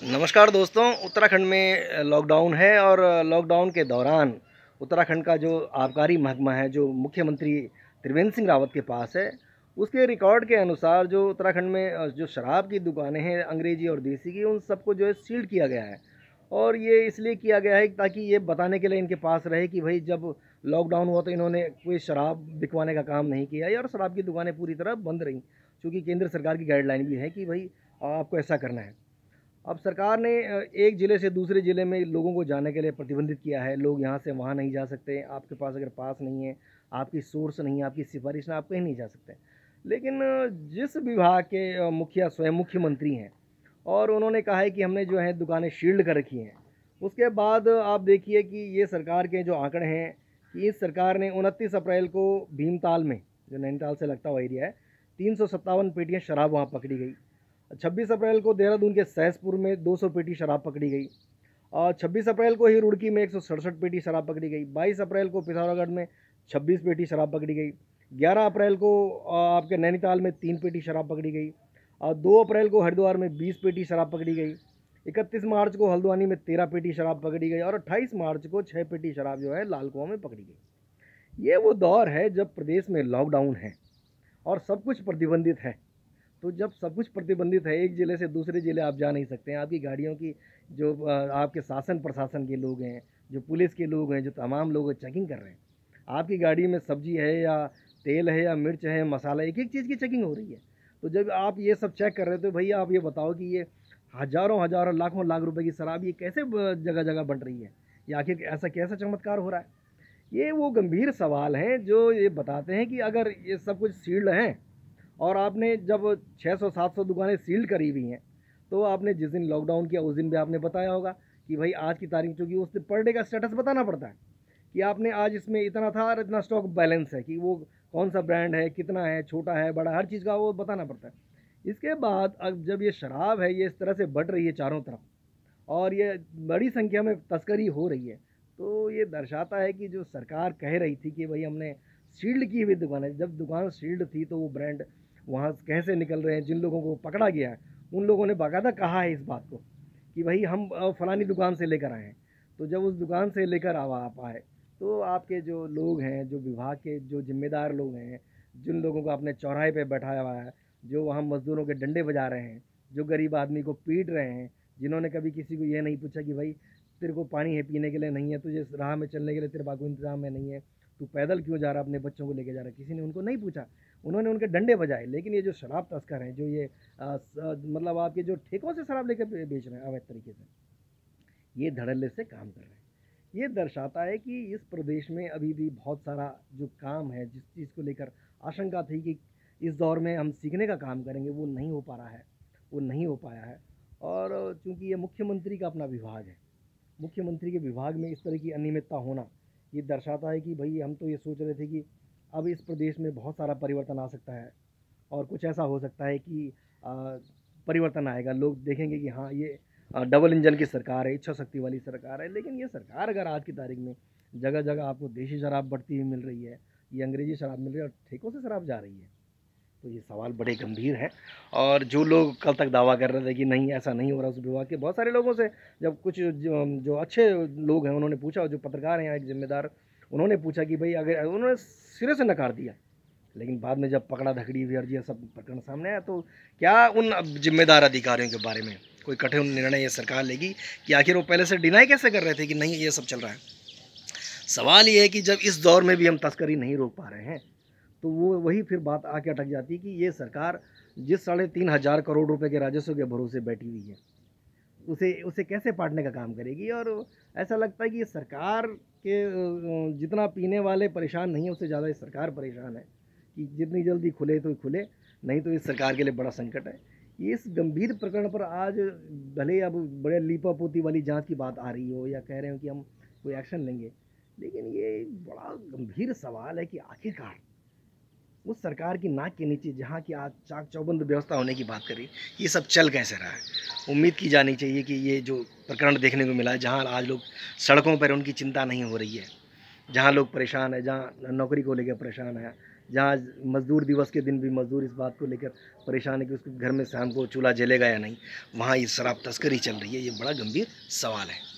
नमस्कार दोस्तों। उत्तराखंड में लॉकडाउन है और लॉकडाउन के दौरान उत्तराखंड का जो आबकारी महकमा है, जो मुख्यमंत्री त्रिवेंद्र सिंह रावत के पास है, उसके रिकॉर्ड के अनुसार जो उत्तराखंड में जो शराब की दुकानें हैं अंग्रेजी और देसी की, उन सबको जो है सील्ड किया गया है। और ये इसलिए किया गया है ताकि ये बताने के लिए इनके पास रहे कि भाई जब लॉकडाउन हुआ तो इन्होंने कोई शराब बिकवाने का काम नहीं किया है और शराब की दुकानें पूरी तरह बंद रहीं, क्योंकि केंद्र सरकार की गाइडलाइन भी है कि भाई आपको ऐसा करना है। अब सरकार ने एक ज़िले से दूसरे ज़िले में लोगों को जाने के लिए प्रतिबंधित किया है। लोग यहाँ से वहाँ नहीं जा सकते। आपके पास अगर पास नहीं है, आपकी सोर्स नहीं है, आपकी सिफारिश नहीं, आप कहीं नहीं जा सकते। लेकिन जिस विभाग के मुखिया स्वयं मुख्यमंत्री हैं और उन्होंने कहा है कि हमने जो है दुकानें शील्ड कर रखी हैं। उसके बाद आप देखिए कि ये सरकार के जो आंकड़े हैं कि इस सरकार ने 29 अप्रैल को भीमताल में, जो नैनीताल से लगता हुआ एरिया है, 357 पेटियाँ शराब वहाँ पकड़ी गई। 26 अप्रैल को देहरादून के सहसपुर में 200 पेटी शराब पकड़ी गई और 26 अप्रैल को ही रुड़की में 167 पेटी शराब पकड़ी गई। 22 अप्रैल को पिथौरागढ़ में 26 पेटी शराब पकड़ी गई। 11 अप्रैल को आपके नैनीताल में 3 पेटी शराब पकड़ी गई और 2 अप्रैल को हरिद्वार में 20 पेटी शराब पकड़ी गई। 31 मार्च को हल्द्वानी में 13 पेटी शराब पकड़ी गई और 28 मार्च को 6 पेटी शराब जो है लाल कुआं में पकड़ी गई। ये वो दौर है जब प्रदेश में लॉकडाउन है और सब कुछ प्रतिबंधित है। तो जब सब कुछ प्रतिबंधित है, एक ज़िले से दूसरे ज़िले आप जा नहीं सकते हैं। आपकी गाड़ियों की जो आपके शासन प्रशासन के लोग हैं, जो पुलिस के लोग हैं, जो तमाम लोग चेकिंग कर रहे हैं। आपकी गाड़ी में सब्जी है या तेल है या मिर्च है, मसाला, एक एक चीज़ की चेकिंग हो रही है। तो जब आप ये सब चेक कर रहे हो तो भैया आप ये बताओ कि ये हज़ारों हज़ारों लाखों लाख रुपए की शराब ये कैसे जगह जगह बन रही है? या आखिर ऐसा कैसा चमत्कार हो रहा है? ये वो गंभीर सवाल हैं जो ये बताते हैं कि अगर ये सब कुछ सील्ड हैं और आपने जब 600-700 दुकानें सील्ड करी हुई हैं, तो आपने जिस दिन लॉकडाउन किया उस दिन भी आपने बताया होगा कि भाई आज की तारीख, चूँकि उस दिन पर डे का स्टेटस बताना पड़ता है कि आपने आज इसमें इतना था और इतना स्टॉक बैलेंस है, कि वो कौन सा ब्रांड है, कितना है, छोटा है, बड़ा, हर चीज़ का वो बताना पड़ता है। इसके बाद अब जब ये शराब है ये इस तरह से बढ़ रही है चारों तरफ और ये बड़ी संख्या में तस्करी हो रही है, तो ये दर्शाता है कि जो सरकार कह रही थी कि भाई हमने शील्ड की हुई दुकान है, जब दुकान शील्ड थी तो वो ब्रांड वहाँ कैसे निकल रहे हैं। जिन लोगों को पकड़ा गया है उन लोगों ने बाकायदा कहा है इस बात को कि भाई हम फलानी दुकान से लेकर आए हैं। तो जब उस दुकान से लेकर आप आए तो आपके जो लोग हैं, जो विभाग के जो जिम्मेदार लोग हैं, जिन लोगों को आपने चौराहे पे बैठाया हुआ है, जो वहाँ मज़दूरों के डंडे बजा रहे हैं, जो गरीब आदमी को पीट रहे हैं, जिन्होंने कभी किसी को ये नहीं पूछा कि भाई तेरे को पानी है पीने के लिए नहीं है, तुझे राह में चलने के लिए तेरे पास कोई इंतजाम है नहीं है, तू पैदल क्यों जा रहा है, अपने बच्चों को लेके जा रहा है, किसी ने उनको नहीं पूछा। उन्होंने उनके डंडे बजाए। लेकिन ये जो शराब तस्कर हैं, जो ये मतलब आपके जो ठेकों से शराब लेकर बेच रहे हैं अवैध तरीके से, ये धड़ल्ले से काम कर रहे हैं। ये दर्शाता है कि इस प्रदेश में अभी भी बहुत सारा जो काम है, जिस चीज़ को लेकर आशंका थी कि इस दौर में हम सीखने का काम करेंगे, वो नहीं हो पा रहा है, वो नहीं हो पाया है। और चूँकि ये मुख्यमंत्री का अपना विभाग है, मुख्यमंत्री के विभाग में इस तरह की अनियमितता होना, ये दर्शाता है कि भाई हम तो ये सोच रहे थे कि अब इस प्रदेश में बहुत सारा परिवर्तन आ सकता है और कुछ ऐसा हो सकता है कि परिवर्तन आएगा। लोग देखेंगे कि हाँ, ये डबल इंजन की सरकार है, इच्छा शक्ति वाली सरकार है। लेकिन ये सरकार अगर आज की तारीख में जगह जगह आपको देशी शराब बढ़ती हुई मिल रही है, ये अंग्रेजी शराब मिल रही है और ठेकों से शराब जा रही है, तो ये सवाल बड़े गंभीर हैं। और जो लोग कल तक दावा कर रहे थे कि नहीं ऐसा नहीं हो रहा, उस विभाग के बहुत सारे लोगों से जब कुछ जो अच्छे लोग हैं उन्होंने पूछा, जो पत्रकार हैं, एक जिम्मेदार, उन्होंने पूछा कि भाई अगर, उन्होंने सिरे से नकार दिया। लेकिन बाद में जब पकड़ा धकड़ी हुई और ये सब प्रकरण सामने आया, तो क्या उन जिम्मेदार अधिकारियों के बारे में कोई कठिन निर्णय ये सरकार लेगी कि आखिर वो पहले से डिनाई कैसे कर रहे थे कि नहीं ये सब चल रहा है? सवाल ये है कि जब इस दौर में भी हम तस्करी नहीं रोक पा रहे हैं, तो वो वही फिर बात आके अटक जाती है कि ये सरकार जिस 3,500 करोड़ रुपए के राजस्व के भरोसे बैठी हुई है, उसे उसे कैसे पाटने का काम करेगी। और ऐसा लगता है कि ये सरकार के जितना पीने वाले परेशान नहीं है, उससे ज़्यादा ये सरकार परेशान है कि जितनी जल्दी खुले तो खुले, नहीं तो इस सरकार के लिए बड़ा संकट है। इस गंभीर प्रकरण पर आज भले अब बड़े लीपापोती वाली जांच की बात आ रही हो या कह रहे हो कि हम कोई एक्शन लेंगे, लेकिन ये बड़ा गंभीर सवाल है कि आखिरकार उस सरकार की नाक के नीचे जहाँ की आज चाक चौबंद व्यवस्था होने की बात करी, ये सब चल कैसे रहा है? उम्मीद की जानी चाहिए कि ये जो प्रकरण देखने को मिला है, जहाँ आज लोग सड़कों पर उनकी चिंता नहीं हो रही है, जहाँ लोग परेशान हैं, जहाँ नौकरी को लेकर परेशान हैं, जहाँ मज़दूर दिवस के दिन भी मज़दूर इस बात को लेकर परेशान है कि उसके घर में शाम को चूल्हा जलेगा या नहीं, वहाँ ये शराब तस्करी चल रही है। ये बड़ा गंभीर सवाल है।